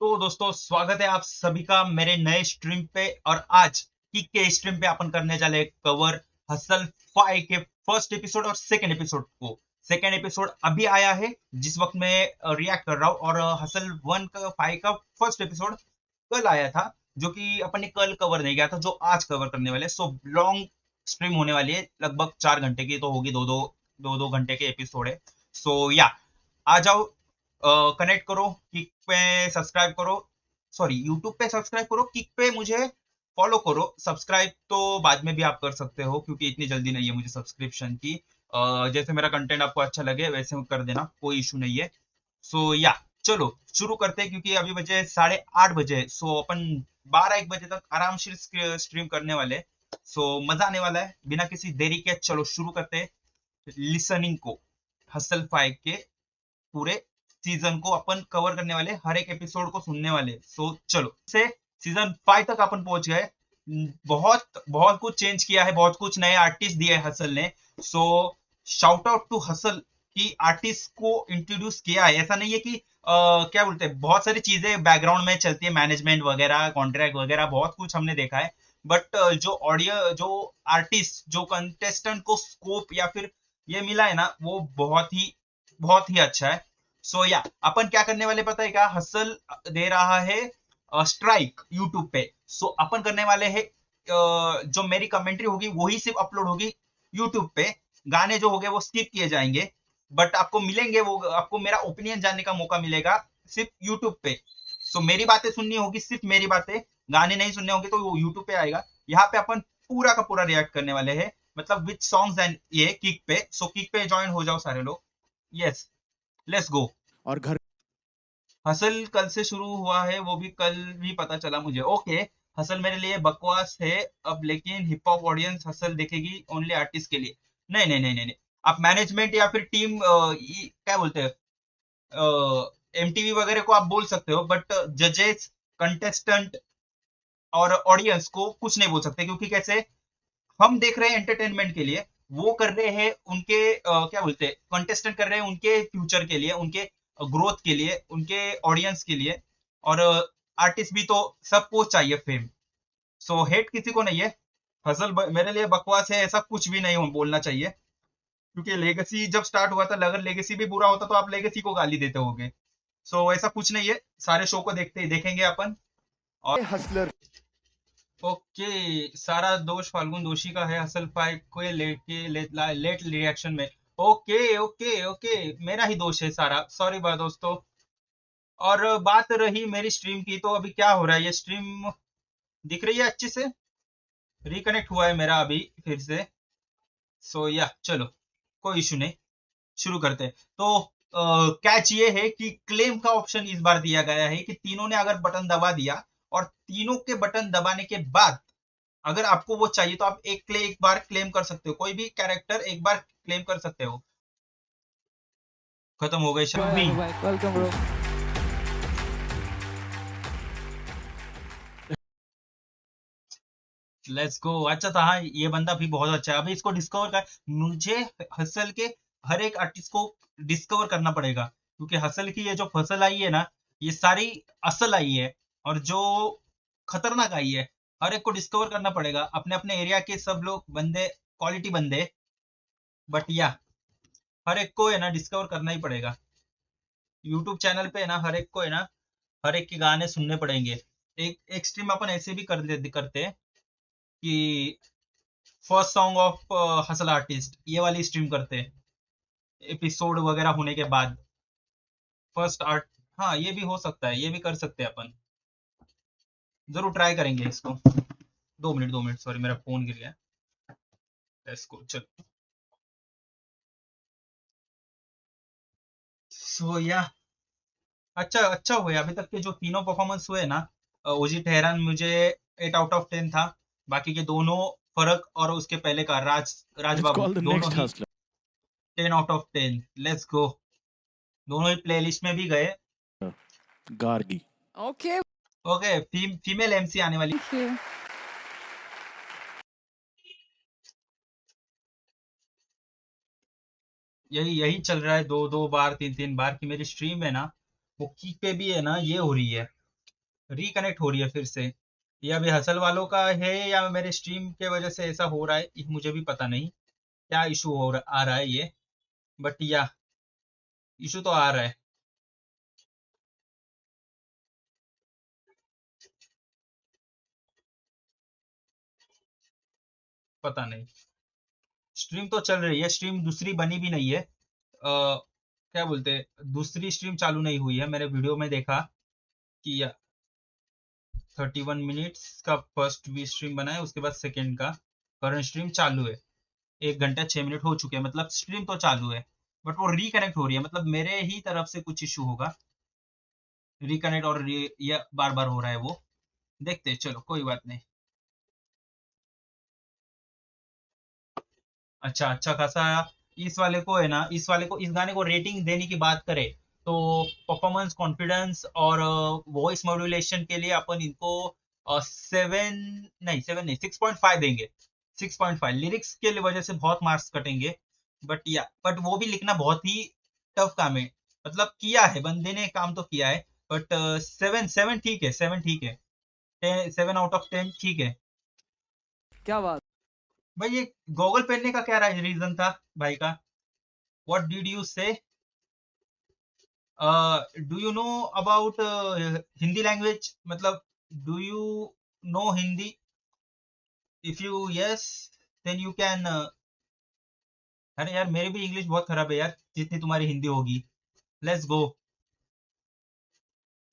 तो दोस्तों स्वागत है आप सभी का मेरे नए स्ट्रीम पे। और आज किक के स्ट्रीम पे अपन करने वाले कवर हसल 5 के फर्स्ट एपिसोड और सेकंड एपिसोड को। सेकंड एपिसोड अभी आया है जिस वक्त मैं रिएक्ट कर रहा हूँ, और हसल 1 का 5 का फर्स्ट एपिसोड कल आया था, जो कि अपन ने कल कवर नहीं किया था, जो आज कवर करने वाले। सो लॉन्ग स्ट्रीम होने वाली है, लगभग 4 घंटे की तो होगी, दो घंटे के एपिसोड है। सो या आ जाओ, कनेक्ट करो, किक पे सब्सक्राइब करो, सॉरी यूट्यूब पे सब्सक्राइब करो, किक पे मुझे फॉलो करो। सब्सक्राइब तो बाद में भी आप कर सकते हो क्योंकि इतनी जल्दी नहीं है मुझे सब्सक्रिप्शन की। जैसे मेरा कंटेंट आपको अच्छा लगे वैसे कर देना, कोई इशू नहीं है। सो या चलो शुरू करते हैं क्योंकि अभी बजे 8:30 बजे। सो अपन 12-1 बजे तक आराम से स्ट्रीम करने वाले। सो मजा आने वाला है। बिना किसी देरी के चलो शुरू करते हैं लिसनिंग को। हसल 5 के पूरे सीजन को अपन कवर करने वाले, हर एक एपिसोड को सुनने वाले। सो चलो से सीजन 5 तक अपन पहुंच गए। बहुत बहुत कुछ चेंज किया है, बहुत कुछ नए आर्टिस्ट दिए हसल ने। So shout out to Hustle कि आर्टिस्ट को इंट्रोड्यूस किया है। ऐसा नहीं है कि क्या बोलते हैं, बहुत सारी चीजें बैकग्राउंड में चलती है, मैनेजमेंट वगैरह, कॉन्ट्रैक्ट वगैरह, बहुत कुछ हमने देखा है। बट जो ऑडियो, जो आर्टिस्ट, जो कंटेस्टेंट को स्कोप या फिर ये मिला है ना, वो बहुत ही अच्छा है। सो या अपन क्या करने वाले पता है क्या? हसल दे रहा है स्ट्राइक यूट्यूब पे। सो अपन करने वाले हैं, जो मेरी कमेंट्री होगी वही सिर्फ अपलोड होगी यूट्यूब पे। गाने जो होंगे वो स्किप किए जाएंगे, बट आपको मिलेंगे, वो आपको मेरा ओपिनियन जानने का मौका मिलेगा सिर्फ यूट्यूब पे। सो मेरी बातें सुननी होगी, सिर्फ मेरी बातें, गाने नहीं सुनने होंगे तो वो यूट्यूब पे आएगा। यहाँ पे अपन पूरा का पूरा रिएक्ट करने वाले हैं, मतलब विथ सॉन्ग्स एंड ये किक पे। सो किक पे ज्वाइन हो जाओ सारे लोग। Yes, let's go. और घर हसल कल से शुरू हुआ है, वो भी कल भी पता चला मुझे। ओके, हसल मेरे लिए बकवास है अब, लेकिन हिप हॉप ऑडियंस हसल देखेगी ओनली आर्टिस्ट के लिए। नहीं नहीं नहीं नहीं नहीं। आप मैनेजमेंट या फिर टीम, क्या बोलते हैं, एमटीवी वगैरह को आप बोल सकते हो, बट जजेस, कंटेस्टेंट और ऑडियंस को कुछ नहीं बोल सकते, क्योंकि कैसे, हम देख रहे हैं एंटरटेनमेंट के लिए, वो कर रहे हैं उनके क्या बोलते हैं, कंटेस्टेंट कर रहे हैं उनके फ्यूचर के लिए, उनके ग्रोथ के लिए, उनके ऑडियंस के लिए। और आर्टिस्ट भी तो सबको चाहिए फेम। सो हेट किसी को नहीं है। मेरे लिए बकवास है ऐसा कुछ भी नहीं बोलना चाहिए, क्योंकि लेगेसी जब स्टार्ट हुआ था, अगर लेगेसी भी बुरा होता तो आप लेगेसी को गाली देते होगे। सो ऐसा कुछ नहीं है, सारे शो को देखेंगे अपन। और हसलर ओके, सारा दोष फाल्गुन दोषी का है हसल 5 को लेके लेट रिएक्शन में। ओके ओके ओके, मेरा ही दोष है सारा, सॉरी बा दोस्तों। और बात रही मेरी स्ट्रीम की, तो अभी क्या हो रहा है, ये स्ट्रीम दिख रही है अच्छे से? रिकनेक्ट हुआ है मेरा अभी फिर से। सो या चलो, कोई इशू नहीं, शुरू करते हैं। तो कैच ये है कि क्लेम का ऑप्शन इस बार दिया गया है कि तीनों ने अगर बटन दबा दिया, और तीनों के बटन दबाने के बाद अगर आपको वो चाहिए तो आप एक बार क्लेम कर सकते हो, कोई भी कैरेक्टर एक बार क्लेम कर सकते हो। खत्म हो गए Shammi. Welcome bro. Let's go. अच्छा था, हाँ ये बंदा भी बहुत अच्छा है। अभी इसको डिस्कवर कर, मुझे हसल के हर एक आर्टिस्ट को डिस्कवर करना पड़ेगा, क्योंकि हसल की ये जो फसल आई है ना, ये सारी असल आई है, और जो खतरनाक आई है, हर एक को डिस्कवर करना पड़ेगा। अपने अपने एरिया के सब लोग बंदे, क्वालिटी बंदे, बट या हर एक को है ना डिस्कवर करना ही पड़ेगा। यूट्यूब चैनल पे है ना, हर एक को है ना, हर एक के गाने सुनने पड़ेंगे। एक स्ट्रीम अपन ऐसे भी करते हैं कि first song of hustle artist, ये वाली स्ट्रीम करते हैं एपिसोड वगैरह होने के बाद। फर्स्ट आर्ट, हाँ ये भी हो सकता है, ये भी कर सकते हैं अपन, जरूर ट्राई करेंगे इसको। 2 मिनट सॉरी, मेरा फोन गिर गया। इसको चल। सो या अच्छा अच्छा हुए अभी तक के जो तीनों परफॉर्मेंस हुए ना। ओजी ठहरान मुझे 8 आउट ऑफ 10 था। बाकी के दोनों, फर्क और उसके पहले का राज लेट्स बाबू, कॉल द दोनों next he Hustler 10 out of 10। Let's go. दोनों ही प्लेलिस्ट में भी गए। Gargi. Okay, okay, female MC आने वाली। Thank you. यही यही चल रहा है, 2-2 बार, 3-3 बार की मेरी स्ट्रीम है ना, वो की पे भी है ना ये हो रही है। रिकनेक्ट हो रही है फिर से। ये अभी हसल वालों का है या मेरे स्ट्रीम के वजह से ऐसा हो रहा है, ये मुझे भी पता नहीं क्या इशू आ रहा है ये। बट या इशू तो आ रहा है। पता नहीं। स्ट्रीम तो चल रही है, स्ट्रीम दूसरी बनी भी नहीं है। क्या बोलते हैं, दूसरी स्ट्रीम चालू नहीं हुई है। मैंने वीडियो में देखा कि 31 मिनट्स का फर्स्ट भी स्ट्रीम बना है, उसके बाद सेकेंड का करंट स्ट्रीम चालू है। 1 घंटा 6 मिनट हो चुके हैं, मतलब स्ट्रीम तो चालू है। बट वो रिकनेक्ट हो रही है, मतलब मेरे ही तरफ से कुछ इशू होगा। रिकनेक्ट और ये बार बार हो रहा है वो। देखते हैं, चलो कोई बात नहीं। अच्छा अच्छा खासा। इस वाले को है ना, इस वाले को, इस गाने को रेटिंग देने की बात करें तो परफॉर्मेंस, कॉन्फिडेंस और वॉइस मॉड्यूलेशन के लिए अपन इनको 7, नहीं 7 नहीं, 6.5 देंगे। 6.5 लिरिक्स के लिए वजह से बहुत मार्क्स कटेंगे। बट वो भी लिखना बहुत ही टफ काम है। मतलब किया है बंदे ने, काम तो किया है। बट 7 7 ठीक है, 7 ठीक है। 7 आउट ऑफ 10 ठीक है। क्या बात। भाई ये गॉगल पहनने का क्या रीजन था भाई का? What did you say? Do you know about Hindi language? मतलब do you know Hindi? If you yes then you can. अरे यार मेरी भी इंग्लिश बहुत खराब है यार, जितनी तुम्हारी हिंदी होगी। Let's go.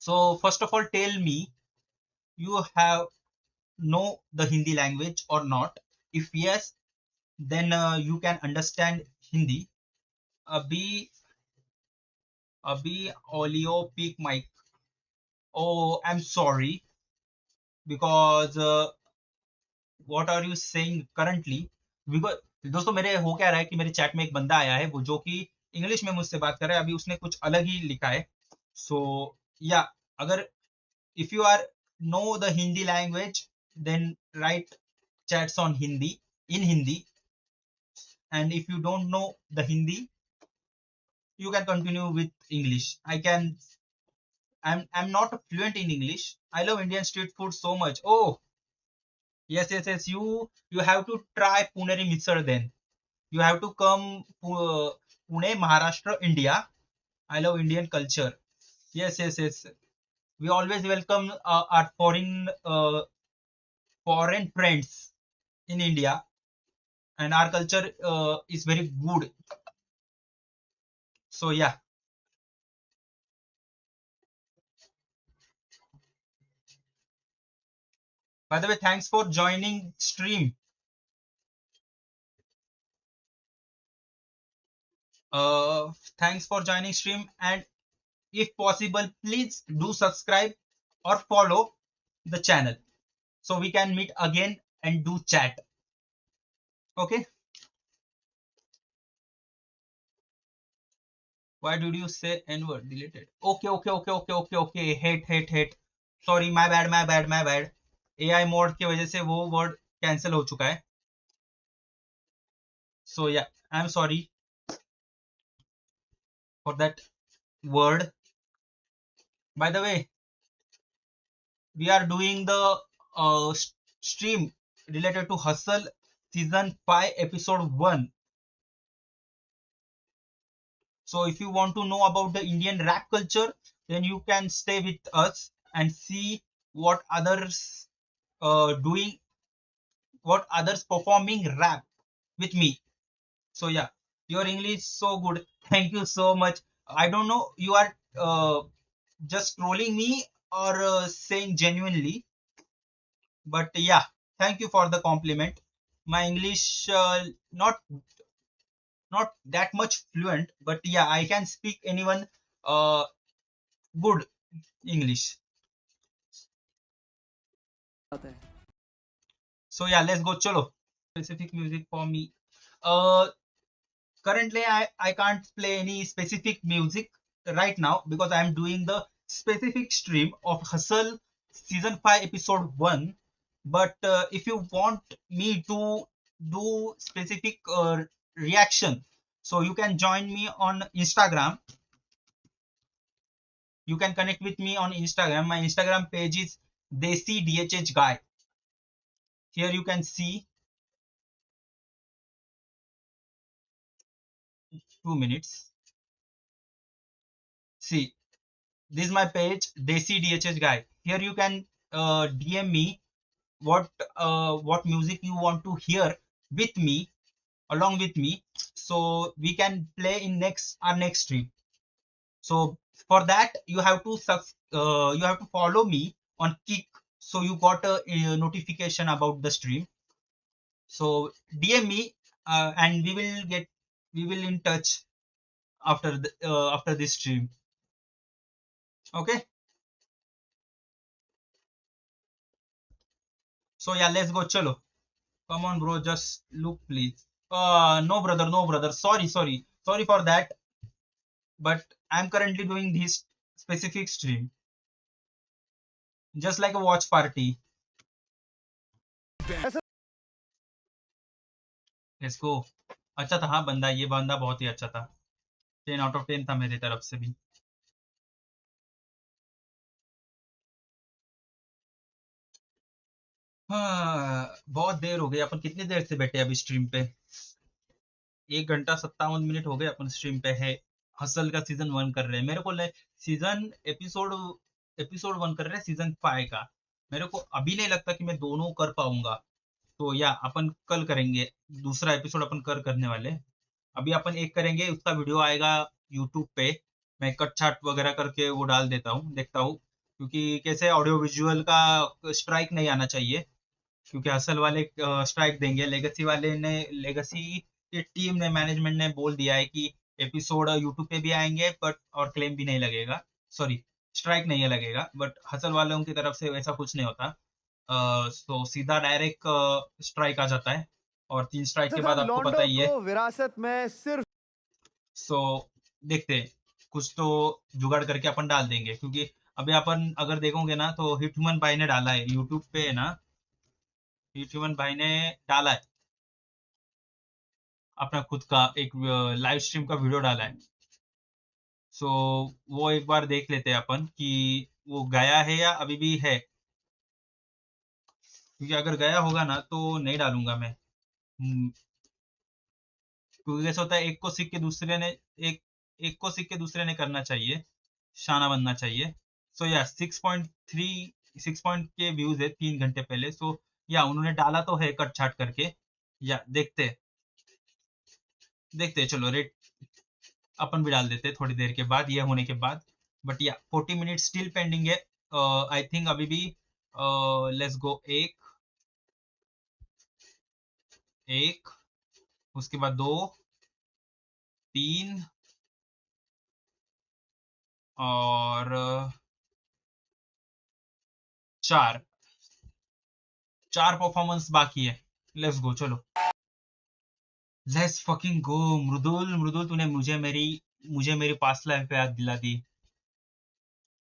So first of all tell me, you have know the Hindi language और not? If yes then you can understand Hindi. अभी अभी ऑलियो pick mic. Oh I am sorry because what are you saying currently? Because दोस्तों मेरे हो क्या रहा है कि मेरे चैट में एक बंदा आया है, वो जो कि इंग्लिश में मुझसे बात कर रहा है। अभी उसने कुछ अलग ही लिखा है। सो या अगर if you are know the Hindi language then write chats on Hindi, in Hindi. And if you don't know the Hindi you can continue with English. I'm not fluent in English. I love Indian street food so much. Oh, yes. You have to try Puneri Misal then. You have to come Pune, Maharashtra, India. I love Indian culture. Yes. We always welcome our foreign friends in India, and our culture is very good. So yeah. By the way, thanks for joining stream. Thanks for joining stream, and if possible, please do subscribe or follow the channel so we can meet again and do chat. Okay? Why did you say N word? Deleted. Okay. Hate. Sorry, my bad. AI mode की वजह से वो word cancel हो चुका है. So yeah, I'm sorry for that word. By the way, we are doing the stream related to Hustle season 5 episode 1. So if you want to know about the Indian rap culture, then you can stay with us and see what others doing, what others performing rap with me. So yeah, your English so good. Thank you so much. I don't know you are just trolling me or saying genuinely, but yeah, thank you for the compliment. My English not that much fluent, but yeah, I can speak anyone uh, good English. बात है। So yeah, let's go. Chalo. Specific music for me. Uh, Currently I can't play any specific music right now because I'm doing the specific stream of Hustle season 5 episode 1. But if you want me to do specific reaction, so you can join me on Instagram. you can connect with me on Instagram. My Instagram page is Desi DHH Guy. Here you can see 2 minutes. See, this is my page, Desi DHH Guy. Here you can DM me what music you want to hear with me, along with me, so we can play in our next stream. So for that you have to follow me on Kick, so you got a notification about the stream. So DM me, and we will in touch after this stream. Okay. So yeah, let's go. Chalo. Come on, bro. Just look, please. No, brother. No, brother. Sorry for that. But I'm currently doing this specific stream, just like a watch party. Let's go. अच्छा था, हाँ बंदा, ये बंदा बहुत ही अच्छा था. 10 out of 10 था मेरी तरफ से भी. हाँ, बहुत देर हो गई. अपन कितनी देर से बैठे अभी स्ट्रीम पे? 1 घंटा 57 मिनट हो गए अपन स्ट्रीम पे है. हसल का सीजन 1 कर रहे हैं. मेरे को सीजन एपिसोड 1 कर रहे हैं सीजन 5 का. मेरे को अभी नहीं लगता कि मैं दोनों कर पाऊंगा. तो या अपन कल करेंगे. दूसरा एपिसोड अपन करने वाले. अभी अपन एक करेंगे, उसका वीडियो आएगा यूट्यूब पे. मैं कट छाट वगैरह करके वो डाल देता हूँ, देखता हूँ. क्योंकि कैसे ऑडियो विजुअल का स्ट्राइक नहीं आना चाहिए, क्योंकि हसल वाले स्ट्राइक देंगे. लेगेसी की टीम ने, मैनेजमेंट ने बोल दिया है कि एपिसोड यूट्यूब पे भी आएंगे बट और क्लेम भी नहीं लगेगा. सॉरी, स्ट्राइक नहीं लगेगा. बट हसल वालों की तरफ से वैसा कुछ नहीं होता. तो सीधा डायरेक्ट स्ट्राइक आ जाता है, और 3 स्ट्राइक के बाद आपको पता ही है विरासत में सिर्फ. सो देखते हैं, कुछ तो जुगाड़ करके अपन डाल देंगे. क्योंकि अभी अपन अगर देखोगे ना, तो हिटमैन भाई ने डाला है यूट्यूब पे ना. हिटमैन भाई ने डाला है अपना खुद का एक लाइव स्ट्रीम का वीडियो डाला है. सो वो एक बार देख लेते हैं अपन कि वो गया है या अभी भी है. क्योंकि अगर गया होगा ना तो नहीं डालूंगा मैं. क्योंकि कैसा होता है, एक को सीख के दूसरे ने करना चाहिए, शाना बनना चाहिए. सो या 6 पॉइंट के व्यूज है 3 घंटे पहले. सो या उन्होंने डाला तो है कट छाट करके. या देखते चलो रेट अपन भी डाल देते थोड़ी देर के बाद, ये होने के बाद. बट या 40 मिनट स्टिल पेंडिंग है. आई थिंक अभी भी लेट्स गो. एक उसके बाद 2 3 और 4 परफॉर्मेंस बाकी है. Let's go. चलो लेट्स फकिंग गो. मृदुल तूने मुझे मेरी पास्ट लाइफ पे याद दिला दी.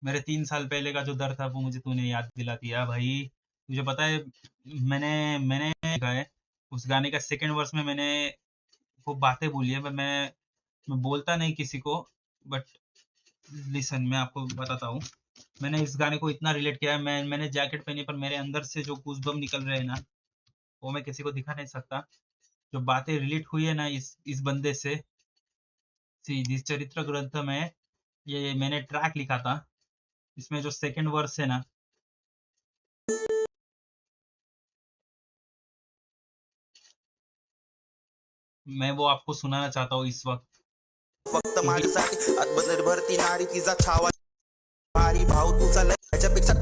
मेरे 3 साल पहले का जो दर्द था वो मुझे तूने याद दिला दिया भाई. तुझे पता है, मैंने गाया उस गाने का सेकंड वर्स में मैंने वो बातें बोली है. मैं बोलता नहीं किसी को, बट लिसन, मैं आपको बताता हूँ. मैंने इस गाने को इतना रिलेट किया है. मैंने जैकेट पहनी, पर मेरे अंदर से जो गूज़बम्प निकल रहे हैं ना, वो मैं किसी को दिखा नहीं सकता. जो बातें रिलेट हुई है ना इस बंदे से. जिस चरित्र ग्रंथ में ये मैंने ट्रैक लिखा था, इसमें जो सेकंड वर्स है ना, मैं वो आपको सुनाना चाहता हूँ इस वक्त. फक्त माझ्यासाठी आत्मनिर्भरती नारी तिचा छावा भारी भाव तुझा लय त्याच्यापेक्षा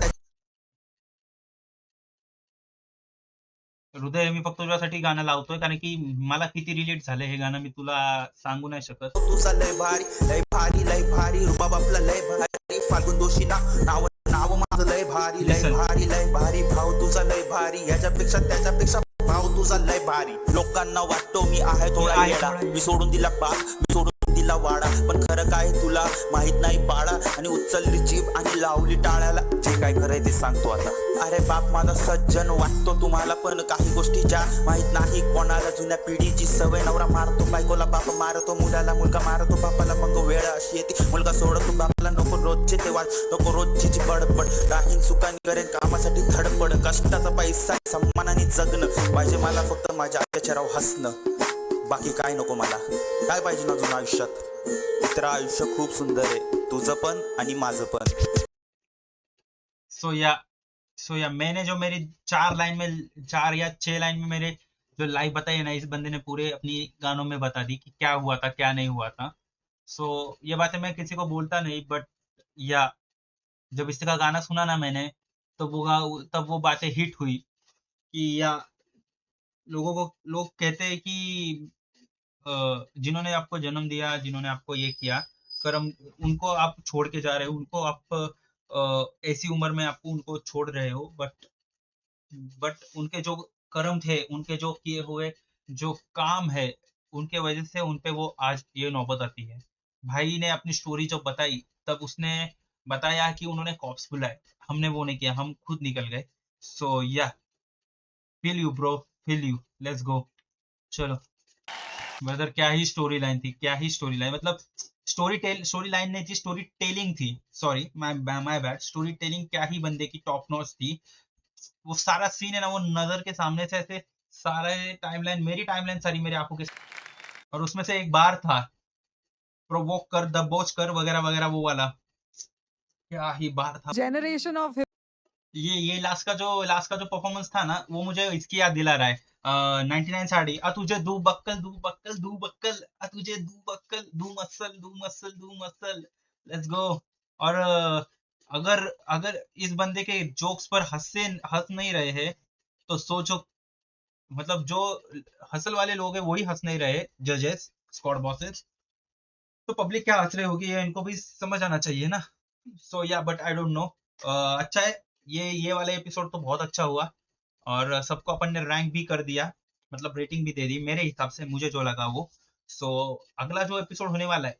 हृदय, मी फक्त तुझ्यासाठी गाणं लावतोय, कारण की मला किती रिलेट झालं हे गाणं मी तुला सांगू नाही शकत. तुझा लय भारी रुबाब आपला लय भारी फाल्गुन दोषी नाव माझं लय भारी भाव तुझा लय भारी त्याच्यापेक्षा भाव तुझा लय भारी. लोकांना वाटतो मी आहे थोडा येडा, मी सोडून दिला बाप, मी सोडून दिला वाडा, पण खरं काय तुला माहित नाही पाडा. आणि उचलली जीभ आणि लावली टाळ्याला. काय कराय ते सांगतो आता. अरे बाप माझा सज्जन वाटतो तुम्हाला, पण काही गोष्टी ज्या माहित नाही कोणाला. जुन्या पिढीची सवय, नवरा मारतो बायकोला, बाप मारतो मुलाला, मुलगा मारतो बापाला. मग वेळ अशी येते मुलगा सोडतो बापाला. नको रोजचे ते वाद, नको रोजची बडबड. राहीन सुखाने करेन कामासाठी धडपड. कष्टाचा पैसा सन्मानाने जगणं पाहिजे मला, फक्त माझ्या चेहऱ्यावर हसणं. बाकी काय नको मला. काय पाहिजे ना अजून आयुष्यात? मित्र आयुष्य खूप सुंदर आहे, तुझं पण आणि माझं पण. सो या मैंने जो मेरी 4 या 6 लाइन में मेरे जो लाइफ बताई है ना, इस बंदे ने पूरे अपनी गानों में बता दी कि क्या हुआ था क्या नहीं हुआ था. सो ये बातें मैं किसी को बोलता नहीं, बट या जब इसका गाना सुना ना मैंने, तब वो बातें हिट हुई कि या लोग कहते हैं कि जिन्होंने आपको जन्म दिया, जिन्होंने आपको ये किया कर्म, उनको आप छोड़ के जा रहे हो, उनको आप ऐसी उम्र में आपको उनको छोड़ रहे हो, बट उनके जो कर्म थे, उनके जो किए हुए जो काम है, उनके वजह से उनपे वो आज ये नौबत आती है. भाई ने अपनी स्टोरी जब बताई, तब उसने बताया कि उन्होंने कॉप्स बुलाए, हमने वो नहीं किया, हम खुद निकल गए. सो या feel you bro, feel you, let's go. चलो ब्रदर, क्या ही स्टोरी लाइन थी, क्या ही स्टोरी लाइन. मतलब स्टोरी लाइन नहीं थी, स्टोरी टेलिंग थी. Sorry, my bad. Story telling क्या ही बंदे की टॉप नॉच थी. वो सारा सीन है ना, वो नजर के सामने से ऐसे सारे टाइमलाइन, मेरी टाइमलाइन सारी मेरी आंखों के, और उसमें से एक बार था प्रोवोक कर, दबोच कर, वगैरह वगैरह, वो वाला क्या ही बार था. Generation of ये लास्ट का जो परफॉर्मेंस था ना, वो मुझे इसकी याद दिला रहा है. 99 साड़ी, आ तुझे दू बक्कल दू बक्कल दू बक्कल, आ तुझे दू बक्कल दू मसल दू मसल दू मसल. Let's go. और अगर अगर इस बंदे के जोक्स पर हंस नहीं रहे हैं, तो सोचो, मतलब जो हसल वाले लोग हैं वही हंस नहीं रहे, जजेस, स्क्वाड बॉसेस, तो पब्लिक क्या हंस रही होगी, ये इनको भी समझ आना चाहिए ना. सो या बट आई डोंट नो. अच्छा है, ये वाला एपिसोड तो बहुत अच्छा हुआ, और सबको अपन ने रैंक भी कर दिया, मतलब रेटिंग भी दे दी मेरे हिसाब से, मुझे जो लगा वो. सो अगला जो एपिसोड होने वाला है,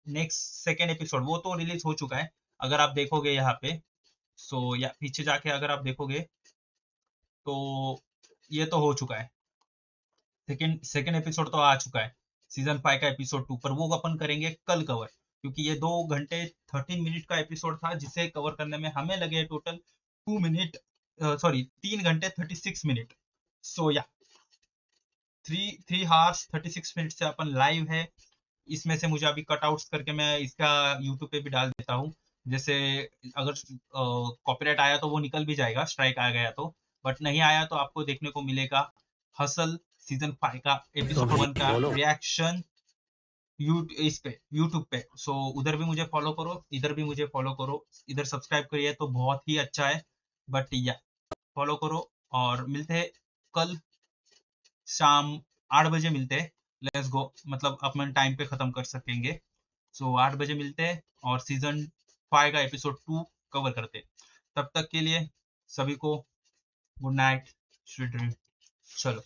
नेक्स्ट सेकेंड एपिसोड, वो तो रिलीज हो चुका है अगर आप देखोगे यहाँ पे. सो या पीछे जाके अगर आप देखोगे, तो ये तो हो चुका है. सेकेंड एपिसोड तो आ चुका है, सीजन 5 का एपिसोड 2, पर वो अपन करेंगे कल कवर, क्योंकि ये 2 घंटे 13 मिनट का एपिसोड था, जिसे कवर करने में हमें लगे टोटल 2 मिनट, सॉरी 3 घंटे 36 मिनट. सो या 3 3 hours 36 मिनट से अपन लाइव है. इसमें से मुझे अभी कटआउट्स करके मैं इसका यूट्यूब पे भी डाल देता हूँ. जैसे अगर कॉपीराइट आया तो वो निकल भी जाएगा, स्ट्राइक आ गया तो, बट नहीं आया तो आपको देखने को मिलेगा हसल सीजन 5 का एपिसोड 1 का रिएक्शन इस पे यूट्यूब पे. सो उधर भी मुझे फॉलो करो, इधर भी मुझे फॉलो करो, इधर सब्सक्राइब करिए तो बहुत ही अच्छा है, बट या फॉलो करो. और मिलते हैं कल शाम 8 बजे मिलते हैं. लेट्स गो, मतलब अपन टाइम पे खत्म कर सकेंगे. सो 8 बजे मिलते हैं और सीजन 5 का एपिसोड 2 कवर करते हैं. तब तक के लिए सभी को गुड नाइट, स्वीट ड्रीम. चलो.